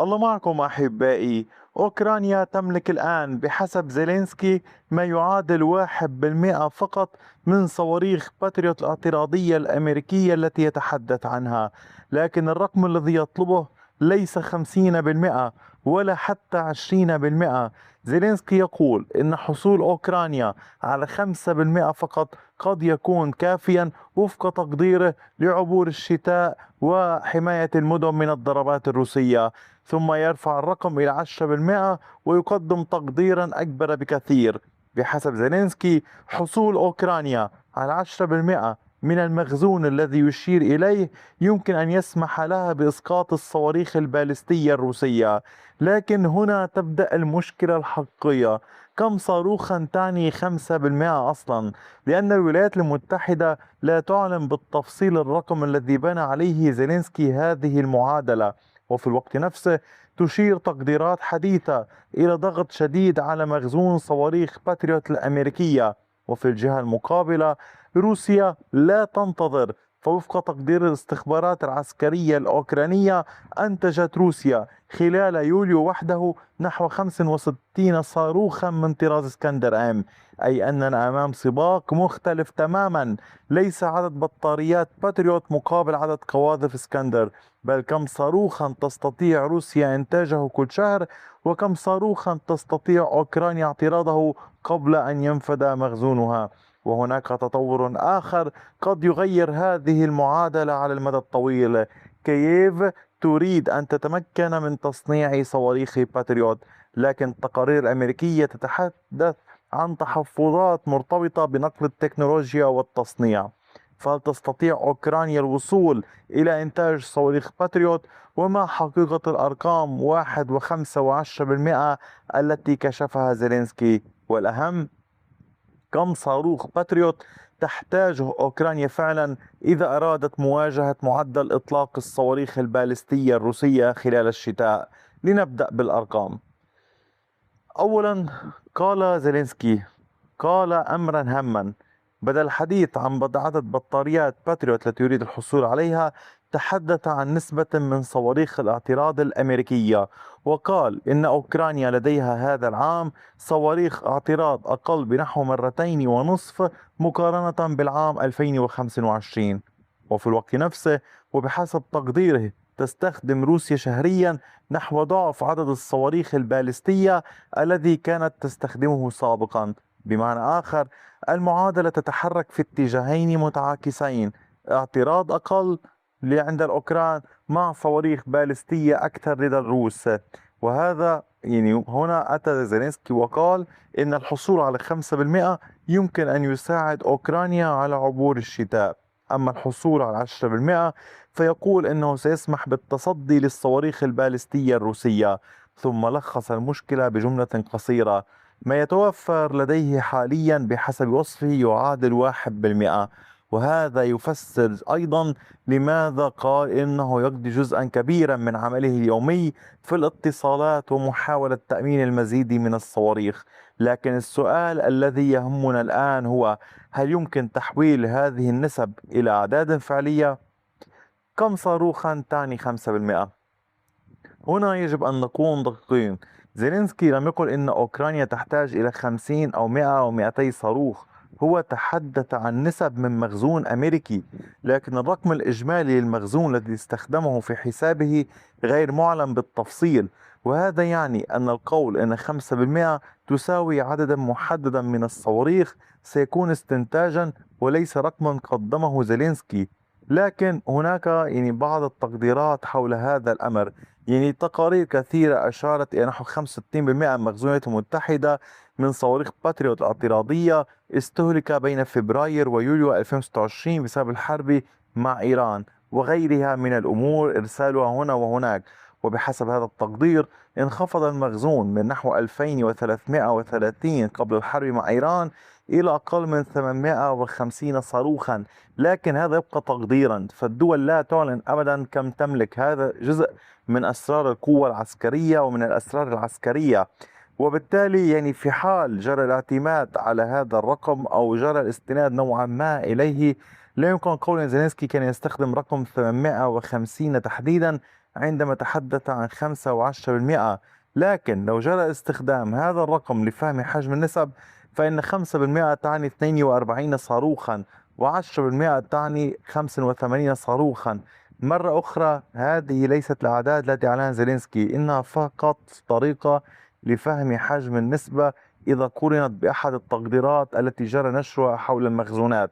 الله معكم أحبائي. أوكرانيا تملك الآن بحسب زيلينسكي ما يعادل 1% فقط من صواريخ باتريوت الاعتراضية الأمريكية التي يتحدث عنها، لكن الرقم الذي يطلبه ليس 50% ولا حتى 20%. زيلينسكي يقول إن حصول أوكرانيا على 5% فقط قد يكون كافيا وفق تقديره لعبور الشتاء وحماية المدن من الضربات الروسية، ثم يرفع الرقم إلى 10% ويقدم تقديرا أكبر بكثير. بحسب زيلينسكي حصول أوكرانيا على 10% من المخزون الذي يشير إليه يمكن أن يسمح لها بإسقاط الصواريخ البالستية الروسية. لكن هنا تبدأ المشكلة الحقيقية: كم صاروخا تعني 5% أصلا؟ لأن الولايات المتحدة لا تعلن بالتفصيل الرقم الذي بنى عليه زيلينسكي هذه المعادلة، وفي الوقت نفسه تشير تقديرات حديثة إلى ضغط شديد على مخزون صواريخ باتريوت الأمريكية. وفي الجهة المقابلة روسيا لا تنتظر، فوفق تقدير الاستخبارات العسكرية الأوكرانية أنتجت روسيا خلال يوليو وحده نحو 65 صاروخا من طراز اسكندر آم، أي أننا أمام سباق مختلف تماما. ليس عدد بطاريات باتريوت مقابل عدد قواذف اسكندر، بل كم صاروخا تستطيع روسيا إنتاجه كل شهر، وكم صاروخا تستطيع أوكرانيا اعتراضه قبل أن ينفد مخزونها. وهناك تطور آخر قد يغير هذه المعادلة على المدى الطويل. كييف تريد أن تتمكن من تصنيع صواريخ باتريوت، لكن التقارير الأمريكية تتحدث عن تحفظات مرتبطة بنقل التكنولوجيا والتصنيع. فهل تستطيع أوكرانيا الوصول إلى إنتاج صواريخ باتريوت؟ وما حقيقة الأرقام 1 و5 و10% التي كشفها زيلينسكي؟ والأهم، كم صاروخ باتريوت تحتاجه أوكرانيا فعلا إذا أرادت مواجهة معدل إطلاق الصواريخ البالستية الروسية خلال الشتاء؟ لنبدأ بالأرقام. أولا، قال زيلينسكي، قال أمرا هاما: بدل الحديث عن عدد بطاريات باتريوت التي يريد الحصول عليها، تحدث عن نسبة من صواريخ الاعتراض الأمريكية، وقال إن أوكرانيا لديها هذا العام صواريخ اعتراض أقل بنحو 2.5 مقارنة بالعام 2025. وفي الوقت نفسه وبحسب تقديره تستخدم روسيا شهريا نحو ضعف عدد الصواريخ البالستية الذي كانت تستخدمه سابقا. بمعنى آخر، المعادلة تتحرك في اتجاهين متعاكسين: اعتراض أقل عند الأوكران مع صواريخ بالستية أكثر لدى الروس. وهذا هنا أتى زيلينسكي وقال إن الحصول على 5% يمكن أن يساعد أوكرانيا على عبور الشتاء، أما الحصول على 10% فيقول إنه سيسمح بالتصدي للصواريخ البالستية الروسية. ثم لخص المشكلة بجملة قصيرة: ما يتوفر لديه حاليا بحسب وصفه يعادل 1%. وهذا يفسر أيضا لماذا قال إنه يقضي جزءا كبيرا من عمله اليومي في الاتصالات ومحاولة تأمين المزيد من الصواريخ. لكن السؤال الذي يهمنا الآن هو: هل يمكن تحويل هذه النسب إلى أعداد فعلية؟ كم صاروخا تعني 5%؟ هنا يجب أن نكون دقيقين. زيلينسكي لم يقل إن أوكرانيا تحتاج إلى 50 أو 100 أو 200 صاروخ، هو تحدث عن نسب من مخزون أمريكي، لكن الرقم الإجمالي للمخزون الذي استخدمه في حسابه غير معلن بالتفصيل. وهذا يعني أن القول أن 5% تساوي عددا محددا من الصواريخ سيكون استنتاجا وليس رقما قدمه زيلينسكي. لكن هناك بعض التقديرات حول هذا الأمر. تقارير كثيرة أشارت إلى نحو 65% من مخزون الولايات المتحدة من صواريخ باتريوت الاعتراضية استهلك بين فبراير ويوليو 2026 بسبب الحرب مع إيران وغيرها من الأمور، إرسالها هنا وهناك. وبحسب هذا التقدير انخفض المخزون من نحو 2330 قبل الحرب مع إيران إلى أقل من 850 صاروخا. لكن هذا يبقى تقديرا، فالدول لا تعلن أبدا كم تملك. هذا جزء من أسرار القوة العسكرية ومن الأسرار العسكرية. وبالتالي في حال جرى الاعتماد على هذا الرقم أو جرى الاستناد نوعا ما إليه، لا يمكن قول أن زيلينسكي كان يستخدم رقم 850 تحديدا عندما تحدث عن 5 و10%. لكن لو جرى استخدام هذا الرقم لفهم حجم النسب، فإن 5% تعني 42 صاروخا، و10% تعني 85 صاروخا. مرة أخرى، هذه ليست الأعداد التي أعلنها زيلينسكي، إنها فقط طريقة لفهم حجم النسبة إذا قُرنت بأحد التقديرات التي جرى نشرها حول المخزونات.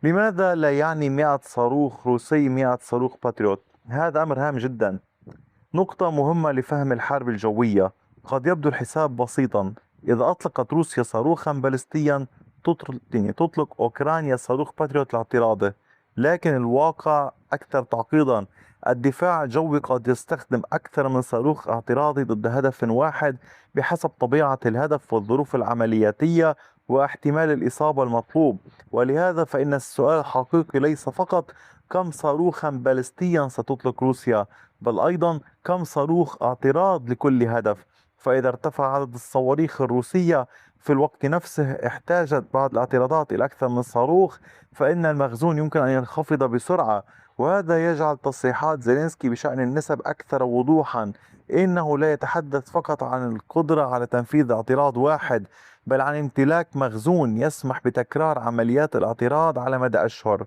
لماذا لا يعني 100 صاروخ روسي 100 صاروخ باتريوت؟ هذا أمر هام جدا. نقطة مهمة لفهم الحرب الجوية. قد يبدو الحساب بسيطا: إذا أطلقت روسيا صاروخا باليستيا تطلق أوكرانيا صاروخ باتريوت لاعتراضه. لكن الواقع أكثر تعقيدا. الدفاع الجوي قد يستخدم أكثر من صاروخ اعتراضي ضد هدف واحد بحسب طبيعة الهدف والظروف العملياتية واحتمال الإصابة المطلوب. ولهذا فإن السؤال الحقيقي ليس فقط كم صاروخا باليستيا ستطلق روسيا، بل أيضا كم صاروخ اعتراض لكل هدف. فإذا ارتفع عدد الصواريخ الروسية في الوقت نفسه احتاجت بعض الاعتراضات إلى أكثر من صاروخ، فإن المخزون يمكن أن ينخفض بسرعة. وهذا يجعل تصريحات زيلينسكي بشأن النسب أكثر وضوحا. إنه لا يتحدث فقط عن القدرة على تنفيذ اعتراض واحد، بل عن امتلاك مخزون يسمح بتكرار عمليات الاعتراض على مدى أشهر.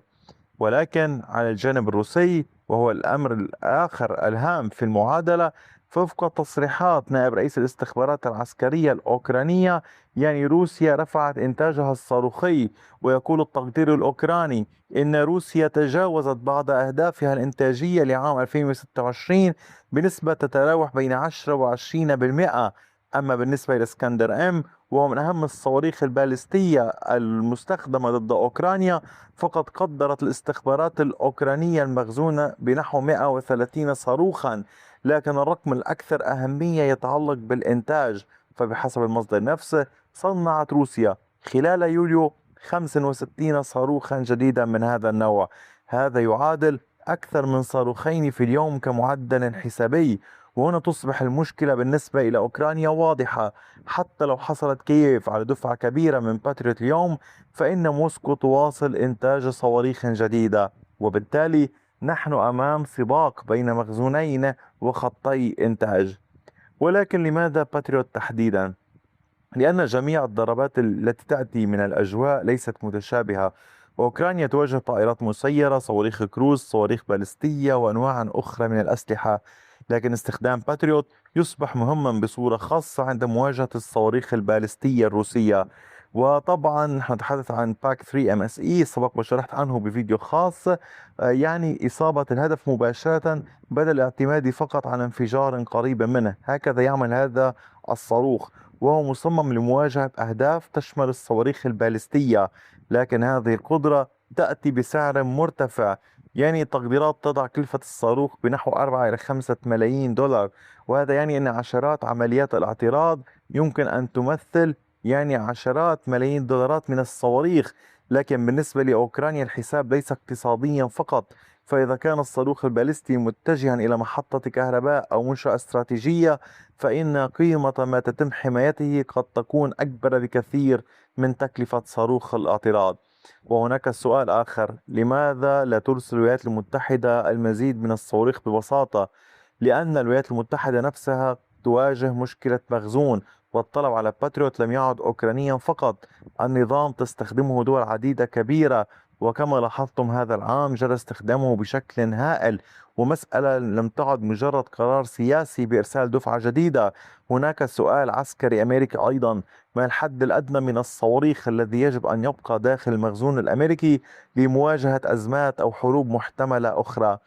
ولكن على الجانب الروسي، وهو الأمر الآخر الهام في المعادلة، فوفق تصريحات نائب رئيس الاستخبارات العسكرية الأوكرانية، يعني روسيا رفعت إنتاجها الصاروخي. ويقول التقدير الأوكراني إن روسيا تجاوزت بعض أهدافها الإنتاجية لعام 2026 بنسبة تتراوح بين 10 و20%. أما بالنسبة لإسكندر إم، وهو من أهم الصواريخ البالستية المستخدمة ضد أوكرانيا، فقد قدرت الاستخبارات الأوكرانية المخزونة بنحو 130 صاروخا. لكن الرقم الأكثر أهمية يتعلق بالإنتاج. فبحسب المصدر نفسه، صنعت روسيا خلال يوليو 65 صاروخا جديدا من هذا النوع. هذا يعادل أكثر من صاروخين في اليوم كمعدل حسابي. وهنا تصبح المشكلة بالنسبة إلى أوكرانيا واضحة. حتى لو حصلت كييف على دفعة كبيرة من باتريوت اليوم، فإن موسكو تواصل إنتاج صواريخ جديدة. وبالتالي نحن أمام سباق بين مخزونين وخطي إنتاج. ولكن لماذا باتريوت تحديدا؟ لأن جميع الضربات التي تأتي من الأجواء ليست متشابهة. وأوكرانيا تواجه طائرات مسيرة، صواريخ كروز، صواريخ باليستية، وأنواع أخرى من الأسلحة. لكن استخدام باتريوت يصبح مهما بصورة خاصة عند مواجهة الصواريخ الباليستية الروسية. وطبعا نحن نتحدث عن باك 3 MSE، سبق وشرحت عنه بفيديو خاص. يعني إصابة الهدف مباشرة بدل الاعتماد فقط على انفجار قريب منه. هكذا يعمل هذا الصاروخ، وهو مصمم لمواجهة أهداف تشمل الصواريخ البالستية. لكن هذه القدرة تأتي بسعر مرتفع. يعني تقديرات تضع كلفة الصاروخ بنحو 4 إلى 5 ملايين دولار. وهذا يعني أن عشرات عمليات الاعتراض يمكن أن تمثل يعني عشرات ملايين دولارات من الصواريخ. لكن بالنسبة لأوكرانيا الحساب ليس اقتصاديا فقط. فإذا كان الصاروخ البالستي متجها إلى محطة كهرباء أو منشأة استراتيجية، فإن قيمة ما تتم حمايته قد تكون أكبر بكثير من تكلفة صاروخ الاعتراض. وهناك سؤال آخر: لماذا لا ترسل الولايات المتحدة المزيد من الصواريخ ببساطة؟ لأن الولايات المتحدة نفسها تواجه مشكلة مخزون. والطلب على باتريوت لم يعد أوكرانيا فقط، النظام تستخدمه دول عديدة كبيرة. وكما لاحظتم هذا العام جرى استخدامه بشكل هائل. ومسألة لم تعد مجرد قرار سياسي بإرسال دفعة جديدة. هناك سؤال عسكري أمريكي أيضا: ما الحد الأدنى من الصواريخ الذي يجب أن يبقى داخل المخزون الأمريكي لمواجهة أزمات أو حروب محتملة أخرى؟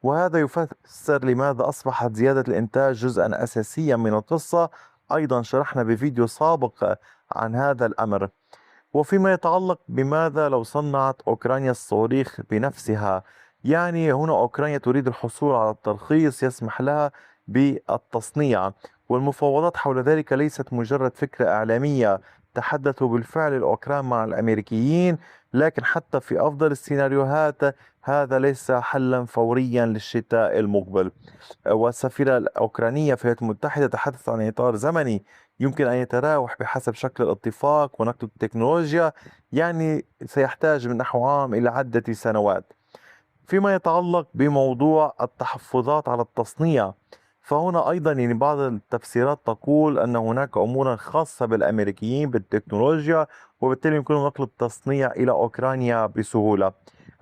وهذا يفسر لماذا أصبحت زيادة الإنتاج جزءا أساسيا من القصة. أيضا شرحنا بفيديو سابق عن هذا الأمر. وفيما يتعلق بماذا لو صنعت أوكرانيا الصواريخ بنفسها، يعني هنا أوكرانيا تريد الحصول على الترخيص يسمح لها بالتصنيع. والمفاوضات حول ذلك ليست مجرد فكرة إعلامية. تحدثوا بالفعل الأوكران مع الأمريكيين. لكن حتى في أفضل السيناريوهات هذا ليس حلا فوريا للشتاء المقبل. والسفيرة الأوكرانية في الولايات المتحدة تحدث عن إطار زمني يمكن أن يتراوح بحسب شكل الاتفاق ونقل التكنولوجيا، يعني سيحتاج من نحو عام إلى عدة سنوات. فيما يتعلق بموضوع التحفظات على التصنيع، فهنا أيضا بعض التفسيرات تقول أن هناك أمورا خاصة بالأمريكيين بالتكنولوجيا، وبالتالي يمكن نقل التصنيع إلى أوكرانيا بسهولة.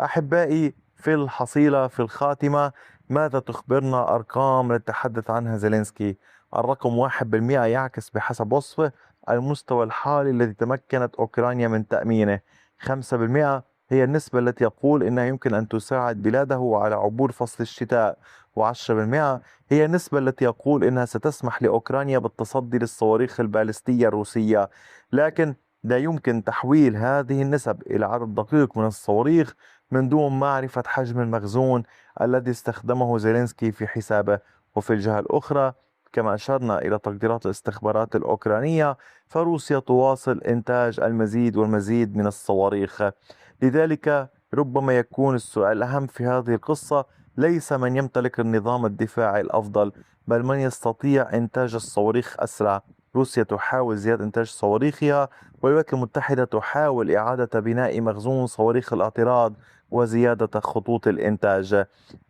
أحبائي، في الحصيلة في الخاتمة، ماذا تخبرنا أرقام نتحدث عنها زيلينسكي؟ الرقم 1% يعكس بحسب وصفه المستوى الحالي الذي تمكنت أوكرانيا من تأمينه. 5% هي النسبة التي يقول إنها يمكن أن تساعد بلاده على عبور فصل الشتاء. و10% هي النسبة التي يقول إنها ستسمح لأوكرانيا بالتصدي للصواريخ البالستية الروسية. لكن لا يمكن تحويل هذه النسب إلى عدد دقيق من الصواريخ من دون معرفة حجم المخزون الذي استخدمه زيلينسكي في حسابه. وفي الجهة الأخرى، كما أشرنا إلى تقديرات الاستخبارات الأوكرانية، فروسيا تواصل إنتاج المزيد والمزيد من الصواريخ. لذلك ربما يكون السؤال الأهم في هذه القصة ليس من يمتلك النظام الدفاعي الأفضل، بل من يستطيع إنتاج الصواريخ أسرع. روسيا تحاول زيادة إنتاج صواريخها، والولايات المتحدة تحاول إعادة بناء مخزون صواريخ الاعتراض وزيادة خطوط الإنتاج.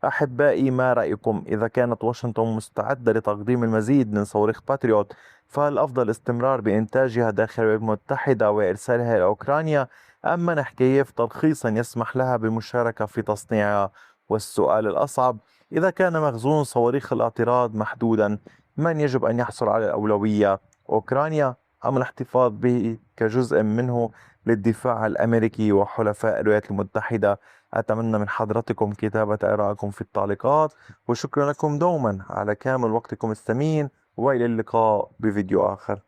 أحبائي، ما رأيكم؟ إذا كانت واشنطن مستعدة لتقديم المزيد من صواريخ باتريوت، فهل الأفضل الاستمرار بإنتاجها داخل الولايات المتحدة وإرسالها إلى أوكرانيا، أم منح كييف ترخيصا يسمح لها بالمشاركة في تصنيعها؟ والسؤال الأصعب، إذا كان مخزون صواريخ الاعتراض محدودا، من يجب أن يحصل على الأولوية؟ أوكرانيا أم الاحتفاظ به كجزء منه للدفاع الأمريكي وحلفاء الولايات المتحدة؟ أتمنى من حضرتكم كتابة آرائكم في التعليقات، وشكرا لكم دوما على كامل وقتكم الثمين، وإلى اللقاء بفيديو آخر.